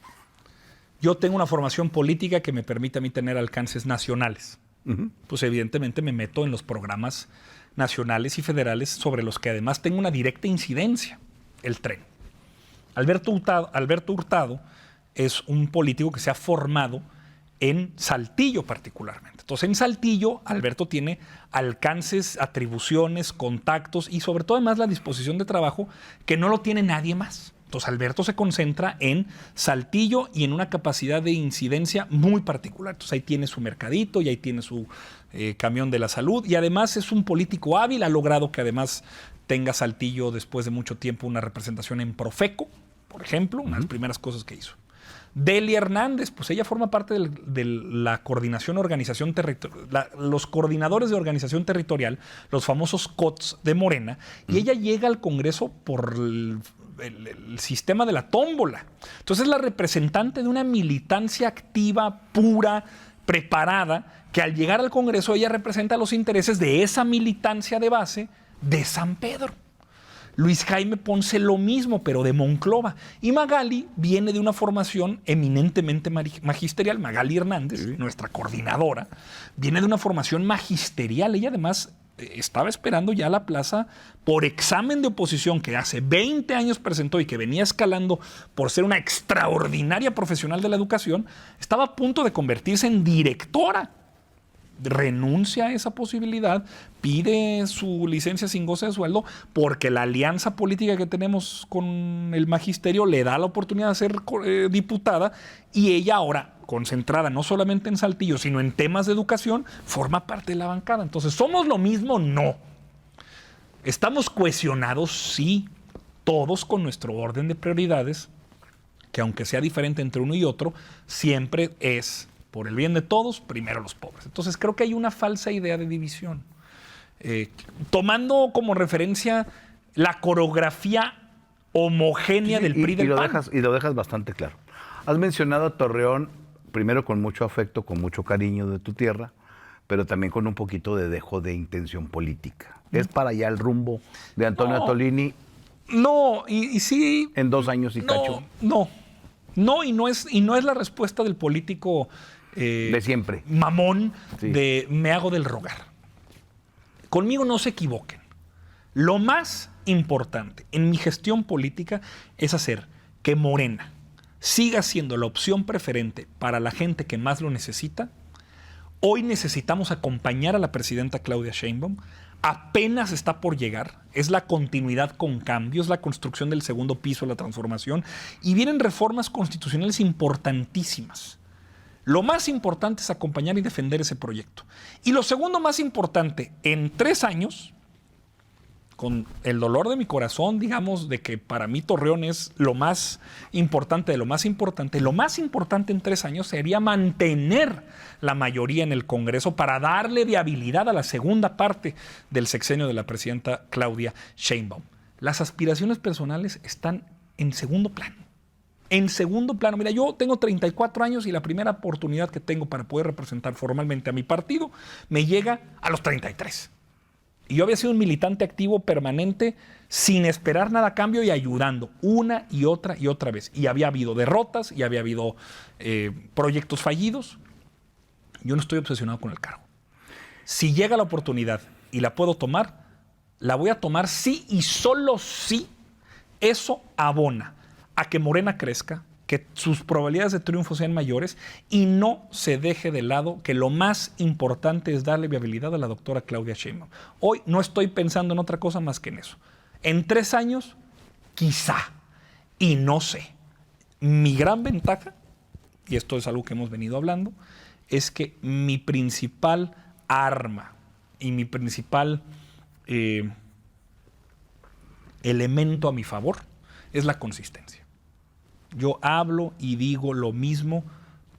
Yo tengo una formación política que me permite a mí tener alcances nacionales. Pues evidentemente me meto en los programas nacionales y federales sobre los que además tengo una directa incidencia, el tren. Alberto Hurtado es un político que se ha formado en Saltillo particularmente. Entonces, en Saltillo, Alberto tiene alcances, atribuciones, contactos y sobre todo además la disposición de trabajo que no lo tiene nadie más. Entonces, Alberto se concentra en Saltillo y en una capacidad de incidencia muy particular. Entonces, ahí tiene su mercadito y ahí tiene su camión de la salud y además es un político hábil, ha logrado que además tenga Saltillo después de mucho tiempo una representación en Profeco, por ejemplo, una de las primeras cosas que hizo. Delia Hernández, pues ella forma parte de la coordinación organización territorial, los coordinadores de organización territorial, los famosos COTS de Morena, y ella llega al Congreso por el sistema de la tómbola. Entonces es la representante de una militancia activa, pura, preparada, que al llegar al Congreso ella representa los intereses de esa militancia de base de San Pedro. Luis Jaime Ponce lo mismo, pero de Monclova. Y Magali viene de una formación eminentemente magisterial. Magali Hernández, nuestra coordinadora, viene de una formación magisterial. Ella además estaba esperando ya la plaza por examen de oposición que hace 20 años presentó y que venía escalando por ser una extraordinaria profesional de la educación. Estaba a punto de convertirse en directora. Renuncia a esa posibilidad, pide su licencia sin goce de sueldo porque la alianza política que tenemos con el magisterio le da la oportunidad de ser diputada y ella ahora, concentrada no solamente en Saltillo, sino en temas de educación, forma parte de la bancada. Entonces, ¿somos lo mismo? No. ¿Estamos cohesionados? Sí. Todos con nuestro orden de prioridades, que aunque sea diferente entre uno y otro, siempre es por el bien de todos, primero los pobres. Entonces creo que hay una falsa idea de división. Tomando como referencia la coreografía homogénea del PRI y del PAN. Y lo dejas bastante claro. Has mencionado a Torreón, primero con mucho afecto, con mucho cariño de tu tierra, pero también con un poquito de dejo de intención política. ¿Es para allá el rumbo de Antonio Atolini? No, y sí. En 2 años y cacho. No, y no es la respuesta del político de siempre. Mamón, sí. De me hago del rogar. Conmigo no se equivoquen. Lo más importante en mi gestión política es hacer que Morena siga siendo la opción preferente para la gente que más lo necesita. Hoy necesitamos acompañar a la presidenta Claudia Sheinbaum. Apenas está por llegar, es la continuidad con cambios, la construcción del segundo piso, la transformación, y vienen reformas constitucionales importantísimas. Lo más importante es acompañar y defender ese proyecto. Y lo segundo más importante, en 3 años, con el dolor de mi corazón, digamos, de que para mí Torreón es lo más importante de lo más importante. Lo más importante en 3 años sería mantener la mayoría en el Congreso para darle viabilidad a la segunda parte del sexenio de la presidenta Claudia Sheinbaum. Las aspiraciones personales están en segundo plano. En segundo plano, mira, yo tengo 34 años y la primera oportunidad que tengo para poder representar formalmente a mi partido me llega a los 33. Y yo había sido un militante activo permanente sin esperar nada a cambio y ayudando una y otra vez. Y había habido derrotas y había habido proyectos fallidos. Yo no estoy obsesionado con el cargo. Si llega la oportunidad y la puedo tomar, la voy a tomar sí y solo sí eso abona a que Morena crezca, que sus probabilidades de triunfo sean mayores y no se deje de lado que lo más importante es darle viabilidad a la doctora Claudia Sheinbaum. Hoy no estoy pensando en otra cosa más que en eso. En 3 años, quizá, y no sé. Mi gran ventaja, y esto es algo que hemos venido hablando, es que mi principal arma y mi principal elemento a mi favor es la consistencia. Yo hablo y digo lo mismo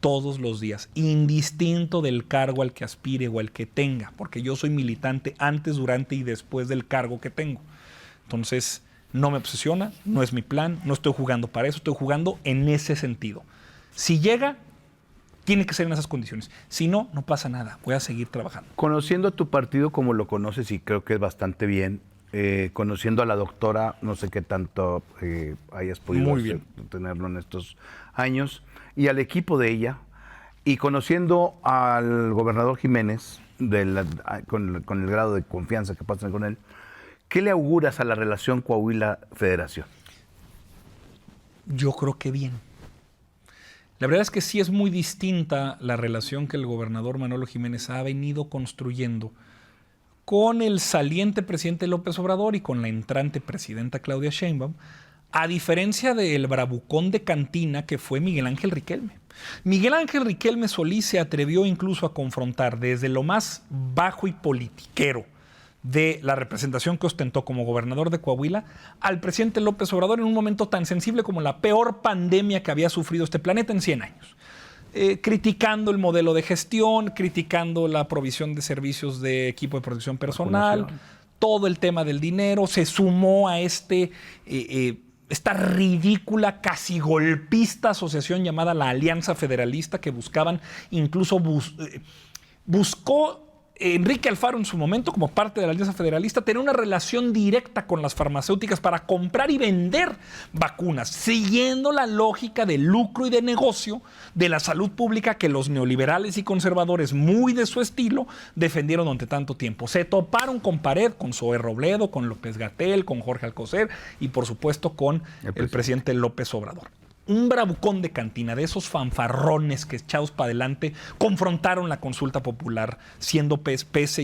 todos los días, indistinto del cargo al que aspire o al que tenga, porque yo soy militante antes, durante y después del cargo que tengo. Entonces, no me obsesiona, no es mi plan, no estoy jugando para eso, estoy jugando en ese sentido. Si llega, tiene que ser en esas condiciones. Si no, no pasa nada, voy a seguir trabajando. Conociendo a tu partido como lo conoces, y creo que es bastante bien, conociendo a la doctora, no sé qué tanto hayas podido tenerlo en estos años, y al equipo de ella, y conociendo al gobernador Jiménez, con el grado de confianza que pasan con él, ¿qué le auguras a la relación Coahuila-Federación? Yo creo que bien. La verdad es que sí es muy distinta la relación que el gobernador Manolo Jiménez ha venido construyendo con el saliente presidente López Obrador y con la entrante presidenta Claudia Sheinbaum, a diferencia del bravucón de cantina que fue Miguel Ángel Riquelme. Miguel Ángel Riquelme Solís se atrevió incluso a confrontar desde lo más bajo y politiquero de la representación que ostentó como gobernador de Coahuila al presidente López Obrador en un momento tan sensible como la peor pandemia que había sufrido este planeta en 100 años. Criticando el modelo de gestión, criticando la provisión de servicios de equipo de protección personal, todo el tema del dinero, se sumó a esta ridícula, casi golpista asociación llamada la Alianza Federalista, que buscaban, incluso buscó Enrique Alfaro en su momento, como parte de la Alianza Federalista, tener una relación directa con las farmacéuticas para comprar y vender vacunas, siguiendo la lógica de lucro y de negocio de la salud pública que los neoliberales y conservadores, muy de su estilo, defendieron durante tanto tiempo. Se toparon con pared, con Zoé Robledo, con López-Gatell, con Jorge Alcocer y, por supuesto, con el presidente López Obrador. Un bravucón de cantina, de esos fanfarrones que echados para adelante confrontaron la consulta popular, siendo pese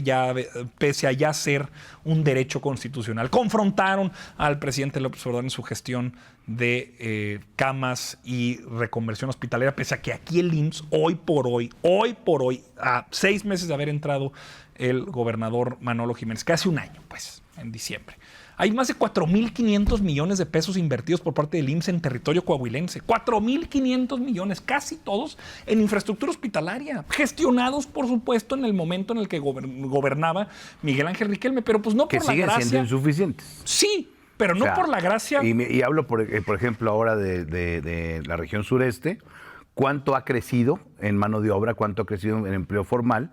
a ya ser un derecho constitucional. Confrontaron al presidente López Obrador en su gestión de camas y reconversión hospitalera, pese a que aquí el IMSS, hoy por hoy, a 6 meses de haber entrado el gobernador Manolo Jiménez, casi un año, pues, en diciembre. Hay más de 4.500 millones de pesos invertidos por parte del IMSS en territorio coahuilense. 4.500 millones, casi todos en infraestructura hospitalaria, gestionados, por supuesto, en el momento en el que gobernaba Miguel Ángel Riquelme, pero pues no por la gracia. Que siguen siendo insuficientes. Sí, pero no por la gracia. Y hablo, por ejemplo, ahora de la región sureste. ¿Cuánto ha crecido en mano de obra? ¿Cuánto ha crecido en empleo formal?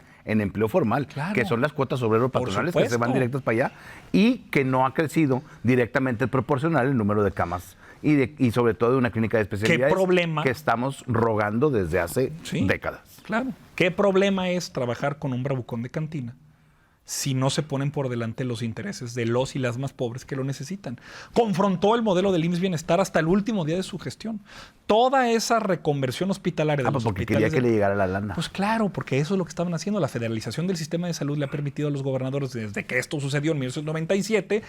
Claro. Que son las cuotas obrero-patronales que se van directas para allá, y que no ha crecido directamente proporcional el número de camas y sobre todo de una clínica de especialidades. ¿Qué problema? Que estamos rogando desde hace décadas. Claro. ¿Qué problema es trabajar con un bravucón de cantina si no se ponen por delante los intereses de los y las más pobres que lo necesitan? Confrontó el modelo del IMSS Bienestar hasta el último día de su gestión. Toda esa reconversión hospitalaria de los porque quería que le llegara la lana. Pues claro, porque eso es lo que estaban haciendo. La federalización del sistema de salud le ha permitido a los gobernadores, desde que esto sucedió en 1997,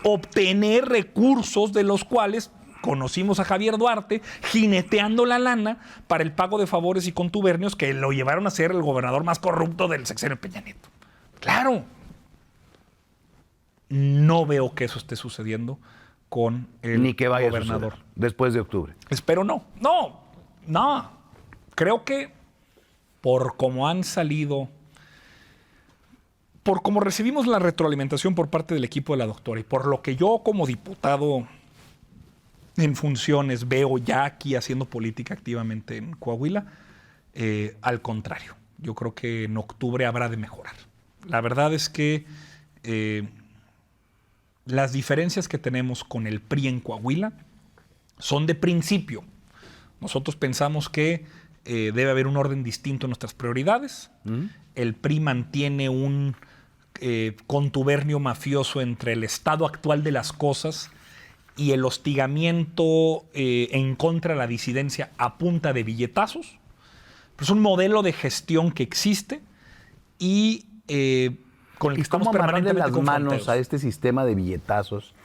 obtener recursos de los cuales conocimos a Javier Duarte jineteando la lana para el pago de favores y contubernios que lo llevaron a ser el gobernador más corrupto del sexenio Peña Nieto. Claro. no veo que eso esté sucediendo con el Ni que vaya gobernador. A suceder después de octubre. Espero no. No. Creo que por cómo han salido, por cómo recibimos la retroalimentación por parte del equipo de la doctora y por lo que yo como diputado en funciones veo ya aquí haciendo política activamente en Coahuila, al contrario, yo creo que en octubre habrá de mejorar. La verdad es que las diferencias que tenemos con el PRI en Coahuila son de principio. Nosotros pensamos que debe haber un orden distinto en nuestras prioridades. El PRI mantiene un contubernio mafioso entre el estado actual de las cosas y el hostigamiento en contra de la disidencia a punta de billetazos. Pero es un modelo de gestión que existe y con el que estamos permanentemente las manos a este sistema de billetazos,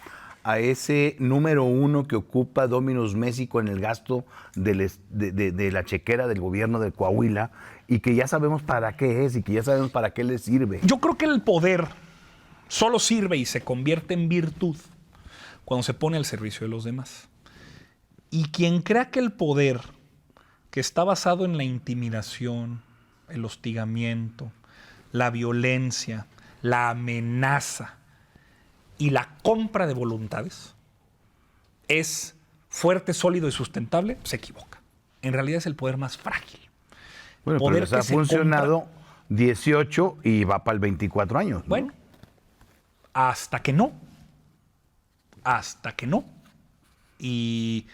a ese número 1 que ocupa Dominos México en el gasto de la chequera del gobierno de Coahuila y que ya sabemos para qué es y que ya sabemos para qué le sirve? Yo creo que el poder solo sirve y se convierte en virtud cuando se pone al servicio de los demás. Y quien crea que el poder, que está basado en la intimidación, el hostigamiento, la violencia, la amenaza y la compra de voluntades, es fuerte, sólido y sustentable, se equivoca. En realidad es el poder más frágil. Bueno, poder pero les ha funcionado 18 y va para el 24 años, ¿no? Bueno, hasta que no. Y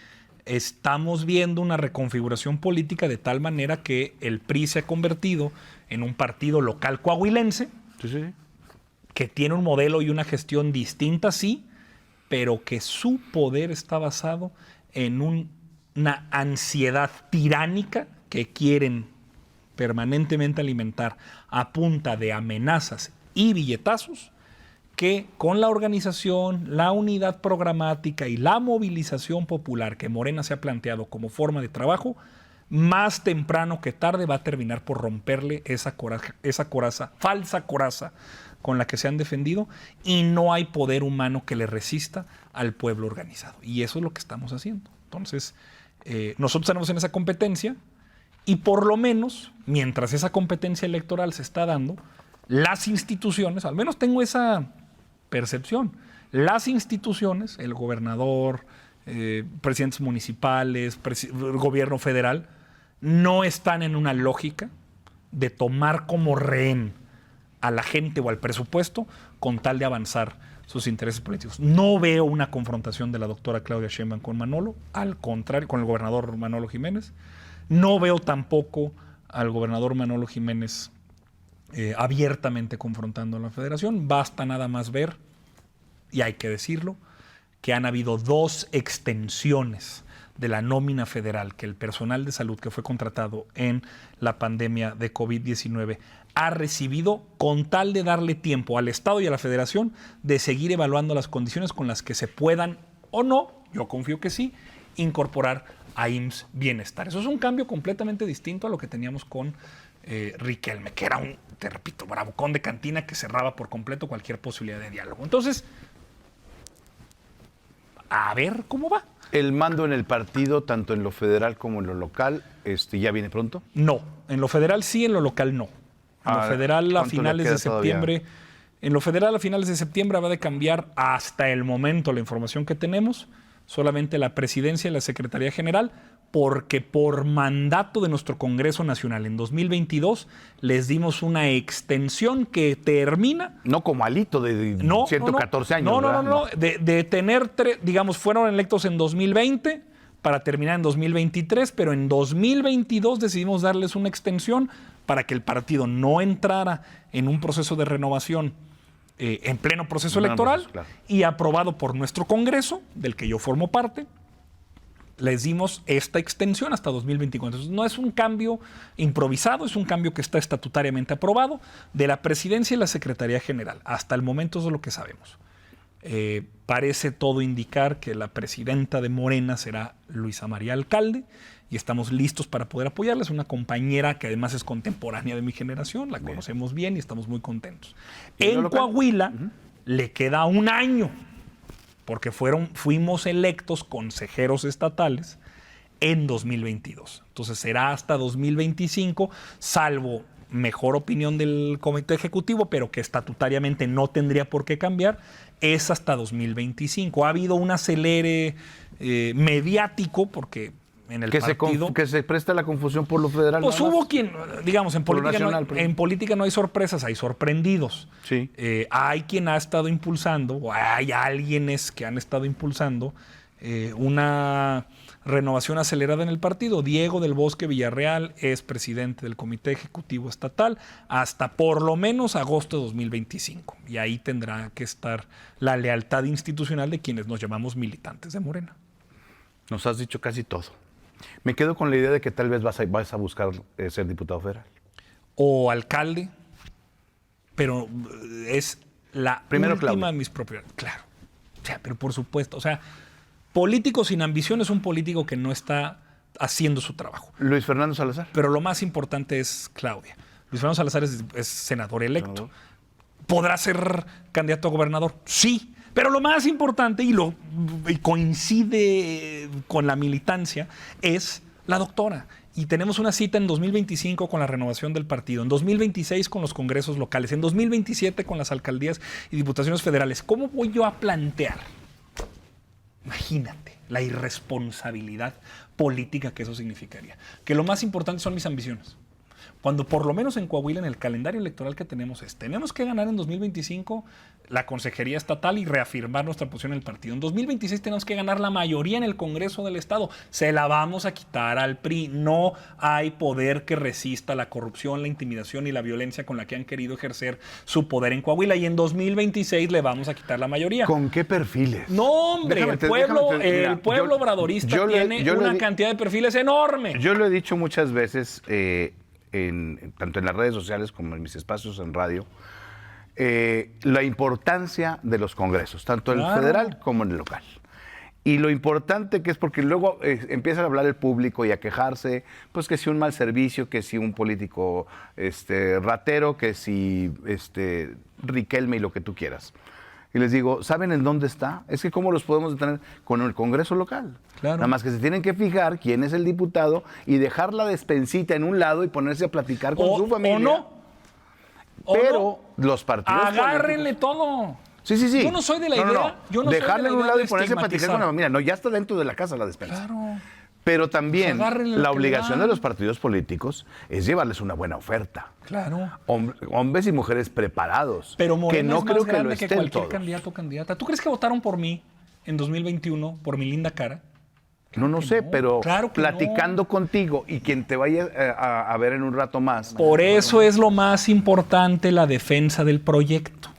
estamos viendo una reconfiguración política de tal manera que el PRI se ha convertido en un partido local coahuilense, que tiene un modelo y una gestión distinta, sí, pero que su poder está basado en una ansiedad tiránica que quieren permanentemente alimentar a punta de amenazas y billetazos, que con la organización, la unidad programática y la movilización popular que Morena se ha planteado como forma de trabajo, más temprano que tarde va a terminar por romperle esa coraza, falsa coraza con la que se han defendido, y no hay poder humano que le resista al pueblo organizado. Y eso es lo que estamos haciendo. Entonces, nosotros tenemos en esa competencia y por lo menos, mientras esa competencia electoral se está dando, las instituciones, al menos tengo esa percepción, las instituciones, el gobernador, presidentes municipales, el gobierno federal, no están en una lógica de tomar como rehén a la gente o al presupuesto con tal de avanzar sus intereses políticos. No veo una confrontación de la doctora Claudia Sheinbaum con Manolo, al contrario, con el gobernador Manolo Jiménez. No veo tampoco al gobernador Manolo Jiménez abiertamente confrontando a la federación. Basta nada más ver, y hay que decirlo, que han habido 2 extensiones de la nómina federal que el personal de salud que fue contratado en la pandemia de COVID-19 ha recibido con tal de darle tiempo al Estado y a la Federación de seguir evaluando las condiciones con las que se puedan o no, yo confío que sí, incorporar a IMSS Bienestar. Eso es un cambio completamente distinto a lo que teníamos con Riquelme, que era un, te repito, bravucón de cantina que cerraba por completo cualquier posibilidad de diálogo. Entonces, a ver cómo va. ¿El mando en el partido, tanto en lo federal como en lo local, ya viene pronto? No, en lo federal sí, en lo local no. En lo federal a finales de septiembre, va a cambiar hasta el momento la información que tenemos, solamente la presidencia y la Secretaría General, porque por mandato de nuestro Congreso Nacional en 2022 les dimos una extensión que termina... No como Alito de 114 años. No. De tener, digamos, fueron electos en 2020 para terminar en 2023, pero en 2022 decidimos darles una extensión para que el partido no entrara en un proceso de renovación en pleno proceso electoral, claro, y aprobado por nuestro Congreso, del que yo formo parte. Les dimos esta extensión hasta 2024. Entonces, no es un cambio improvisado, es un cambio que está estatutariamente aprobado de la Presidencia y la Secretaría General. Hasta el momento eso es lo que sabemos. Parece todo indicar que la presidenta de Morena será Luisa María Alcalde y estamos listos para poder apoyarla. Es una compañera que además es contemporánea de mi generación, la conocemos bien y estamos muy contentos. En Coahuila, le queda un año, porque fuimos electos consejeros estatales en 2022. Entonces será hasta 2025, salvo mejor opinión del comité ejecutivo, pero que estatutariamente no tendría por qué cambiar, es hasta 2025. Ha habido un acelere mediático, porque en el partido... que se presta la confusión por lo federal. Pues hubo quien, digamos, en política no hay sorpresas, hay sorprendidos. Sí. Hay quien ha estado impulsando, o hay alguienes que han estado impulsando una renovación acelerada en el partido. Diego del Bosque Villarreal es presidente del Comité Ejecutivo Estatal hasta por lo menos agosto de 2025. Y ahí tendrá que estar la lealtad institucional de quienes nos llamamos militantes de Morena. Nos has dicho casi todo. Me quedo con la idea de que tal vez vas a buscar ser diputado federal. O alcalde, pero es la Primero última Claudia. de mis propiedades. Claro. O sea, pero por supuesto, o sea, político sin ambición es un político que no está haciendo su trabajo. Luis Fernando Salazar. Pero lo más importante es Claudia. Luis Fernando Salazar es senador electo. ¿Podrá ser candidato a gobernador? Sí. Pero lo más importante, y coincide con la militancia, es la doctora. Y tenemos una cita en 2025 con la renovación del partido, en 2026 con los congresos locales, en 2027 con las alcaldías y diputaciones federales. ¿Cómo voy yo a plantear? Imagínate la irresponsabilidad política que eso significaría. Que lo más importante son mis ambiciones. Cuando por lo menos en Coahuila, en el calendario electoral que tenemos tenemos que ganar en 2025 la consejería estatal y reafirmar nuestra posición en el partido. En 2026 tenemos que ganar la mayoría en el Congreso del Estado. Se la vamos a quitar al PRI. No hay poder que resista la corrupción, la intimidación y la violencia con la que han querido ejercer su poder en Coahuila. Y en 2026 le vamos a quitar la mayoría. ¿Con qué perfiles? No, hombre, el pueblo obradorista tiene una cantidad de perfiles enorme. Yo lo he dicho muchas veces, tanto en las redes sociales como en mis espacios en radio, la importancia de los congresos, tanto en el federal como en el local. Y lo importante que es porque luego empiezan a hablar el público y a quejarse, pues que si un mal servicio, que si un político ratero, que si Riquelme y lo que tú quieras. Y les digo, ¿saben en dónde está? Es que cómo los podemos detener con el Congreso local. Claro. Nada más que se tienen que fijar quién es el diputado y dejar la despensita en un lado y ponerse a platicar con su familia. O no. Pero los partidos agárrenle todo. Sí. Yo no soy de la idea. Yo no dejarle en un lado y ponerse a platicar platicar con la familia. No, ya está dentro de la casa la despensa. Claro. Pero también la obligación de los los partidos políticos es llevarles una buena oferta. Claro. Hombres y mujeres preparados. Pero Morena que no es más creo que grande lo que estén cualquier todos. candidato o candidata. ¿Tú crees que votaron por mí en 2021 por mi linda cara? No sé, pero claro que platicando contigo y quien te vaya a ver en un rato más. Por eso es lo más importante la defensa del proyecto.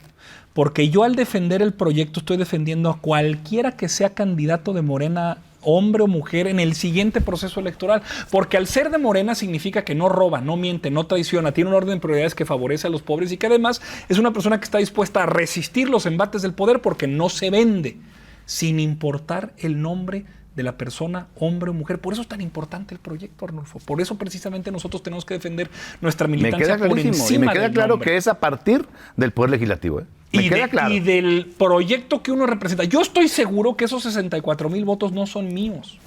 Porque yo al defender el proyecto estoy defendiendo a cualquiera que sea candidato de Morena, hombre o mujer, en el siguiente proceso electoral. Porque al ser de Morena significa que no roba, no miente, no traiciona, tiene un orden de prioridades que favorece a los pobres y que además es una persona que está dispuesta a resistir los embates del poder porque no se vende, sin importar el nombre de la persona, hombre o mujer. Por eso es tan importante el proyecto, Arnulfo. Por eso precisamente nosotros tenemos que defender nuestra militancia por encima. Y me queda claro nombre. que es a partir del Poder Legislativo. Me queda claro. Y del proyecto que uno representa. Yo estoy seguro que esos 64,000 votos no son míos.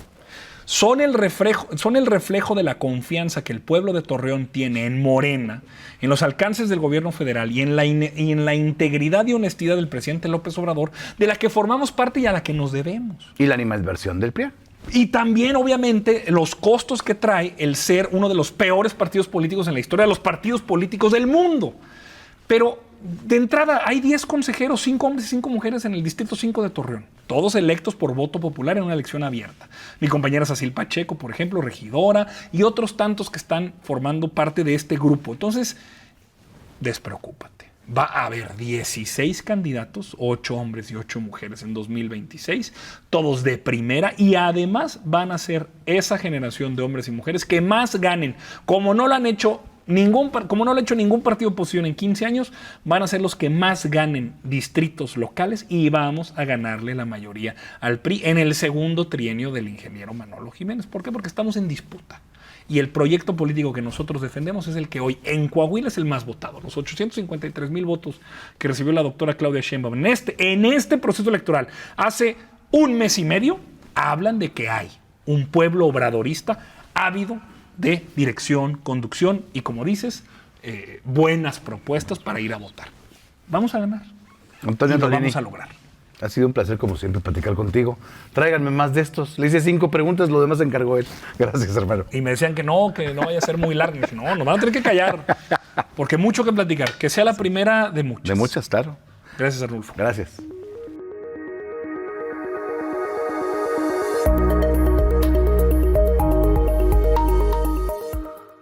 Son el reflejo de la confianza que el pueblo de Torreón tiene en Morena, en los alcances del gobierno federal y en la integridad y honestidad del presidente López Obrador, de la que formamos parte y a la que nos debemos. Y la animadversión del PRI. Y también, obviamente, los costos que trae el ser uno de los peores partidos políticos en la historia de los partidos políticos del mundo. Pero de entrada hay 10 consejeros, 5 hombres y 5 mujeres en el Distrito 5 de Torreón, todos electos por voto popular en una elección abierta. Mi compañera Sacil Pacheco, por ejemplo, regidora, y otros tantos que están formando parte de este grupo. Entonces, despreocúpate. Va a haber 16 candidatos, 8 hombres y 8 mujeres en 2026, todos de primera, y además van a ser esa generación de hombres y mujeres que más ganen, como no lo han hecho ningún partido de oposición en 15 años, van a ser los que más ganen distritos locales y vamos a ganarle la mayoría al PRI en el segundo trienio del ingeniero Manolo Jiménez. ¿Por qué? Porque estamos en disputa. Y el proyecto político que nosotros defendemos es el que hoy en Coahuila es el más votado. Los 853,000 votos que recibió la doctora Claudia Sheinbaum en este proceso electoral hace un mes y medio hablan de que hay un pueblo obradorista ávido de dirección, conducción y, como dices, buenas propuestas para ir a votar. Vamos a ganar. Antonio y lo Tonini, vamos a lograr. Ha sido un placer, como siempre, platicar contigo. Tráiganme más de estos. Le hice 5 preguntas, lo demás se encargó él. Gracias, hermano. Y me decían que no vaya a ser muy largo. Y dije, no, nos van a tener que callar. Porque mucho que platicar. Que sea la primera de muchas. De muchas, claro. Gracias, Arnulfo. Gracias.